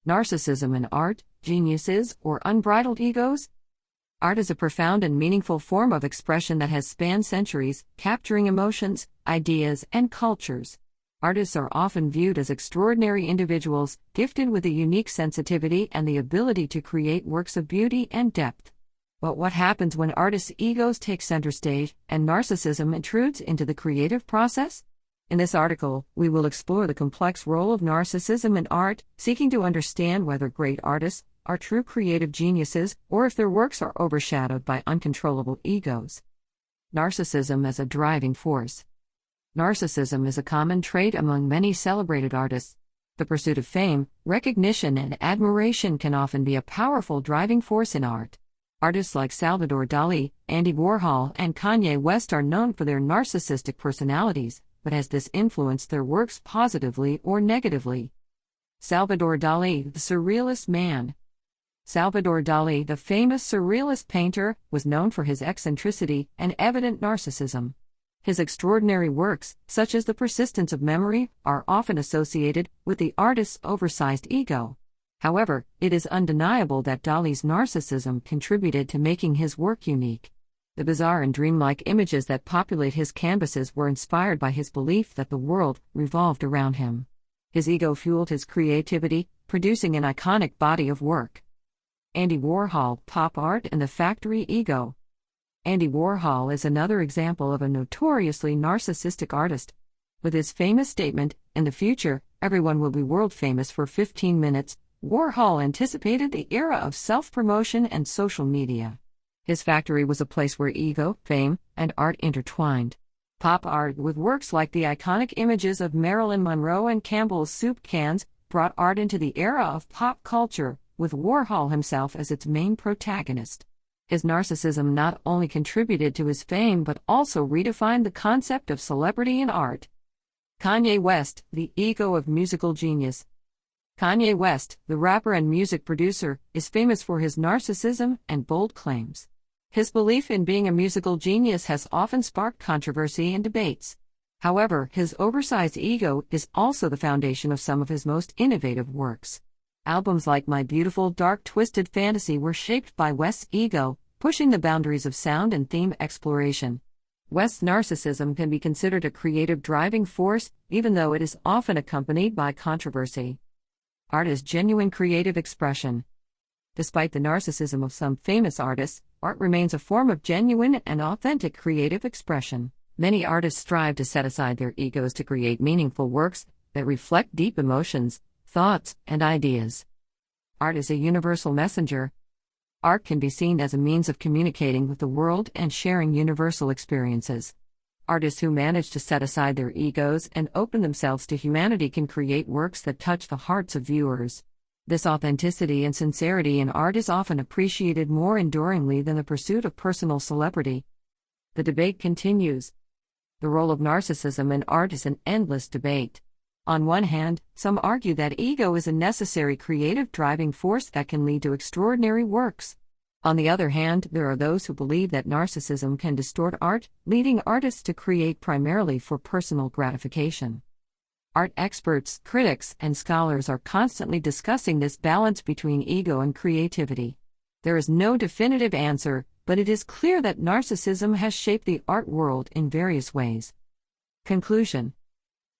Narcissism in art, geniuses, or unbridled egos? Art is a profound and meaningful form of expression that has spanned centuries, capturing emotions, ideas, and cultures. Artists are often viewed as extraordinary individuals, gifted with a unique sensitivity and the ability to create works of beauty and depth. But what happens when artists' egos take center stage and narcissism intrudes into the creative process? In this article, we will explore the complex role of narcissism in art, seeking to understand whether great artists are true creative geniuses or if their works are overshadowed by uncontrollable egos. Narcissism as a driving force. Narcissism is a common trait among many celebrated artists. The pursuit of fame, recognition, and admiration can often be a powerful driving force in art. Artists like Salvador Dali, Andy Warhol, and Kanye West are known for their narcissistic personalities, but has this influenced their works positively or negatively? Salvador Dali, the Surrealist Man. Salvador Dali, the famous Surrealist painter, was known for his eccentricity and evident narcissism. His extraordinary works, such as The Persistence of Memory, are often associated with the artist's oversized ego. However, it is undeniable that Dali's narcissism contributed to making his work unique. The bizarre and dreamlike images that populate his canvases were inspired by his belief that the world revolved around him. His ego fueled his creativity, producing an iconic body of work. Andy Warhol, pop art and the factory ego. Andy Warhol is another example of a notoriously narcissistic artist. With his famous statement, "In the future, everyone will be world famous for 15 minutes," Warhol anticipated the era of self-promotion and social media. His factory was a place where ego, fame, and art intertwined. Pop art, with works like the iconic images of Marilyn Monroe and Campbell's soup cans, brought art into the era of pop culture, with Warhol himself as its main protagonist. His narcissism not only contributed to his fame but also redefined the concept of celebrity in art. Kanye West, the ego of musical genius. Kanye West, the rapper and music producer, is famous for his narcissism and bold claims. His belief in being a musical genius has often sparked controversy and debates. However, his oversized ego is also the foundation of some of his most innovative works. Albums like My Beautiful Dark Twisted Fantasy were shaped by West's ego, pushing the boundaries of sound and theme exploration. West's narcissism can be considered a creative driving force, even though it is often accompanied by controversy. Art is genuine creative expression. Despite the narcissism of some famous artists, art remains a form of genuine and authentic creative expression. Many artists strive to set aside their egos to create meaningful works that reflect deep emotions, thoughts, and ideas. Art is a universal messenger. Art can be seen as a means of communicating with the world and sharing universal experiences. Artists who manage to set aside their egos and open themselves to humanity can create works that touch the hearts of viewers. This authenticity and sincerity in art is often appreciated more enduringly than the pursuit of personal celebrity. The debate continues. The role of narcissism in art is an endless debate. On one hand, some argue that ego is a necessary creative driving force that can lead to extraordinary works. On the other hand, there are those who believe that narcissism can distort art, leading artists to create primarily for personal gratification. Art experts, critics, and scholars are constantly discussing this balance between ego and creativity. There is no definitive answer, but it is clear that narcissism has shaped the art world in various ways. Conclusion.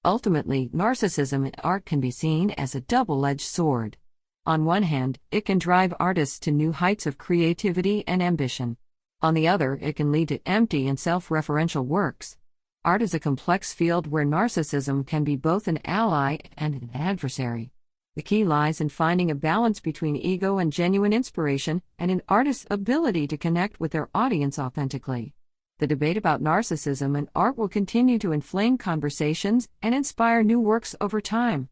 Ultimately, narcissism in art can be seen as a double-edged sword. On one hand, it can drive artists to new heights of creativity and ambition. On the other, it can lead to empty and self-referential works. Art is a complex field where narcissism can be both an ally and an adversary. The key lies in finding a balance between ego and genuine inspiration, and in artists' ability to connect with their audience authentically. The debate about narcissism in art will continue to inflame conversations and inspire new works over time.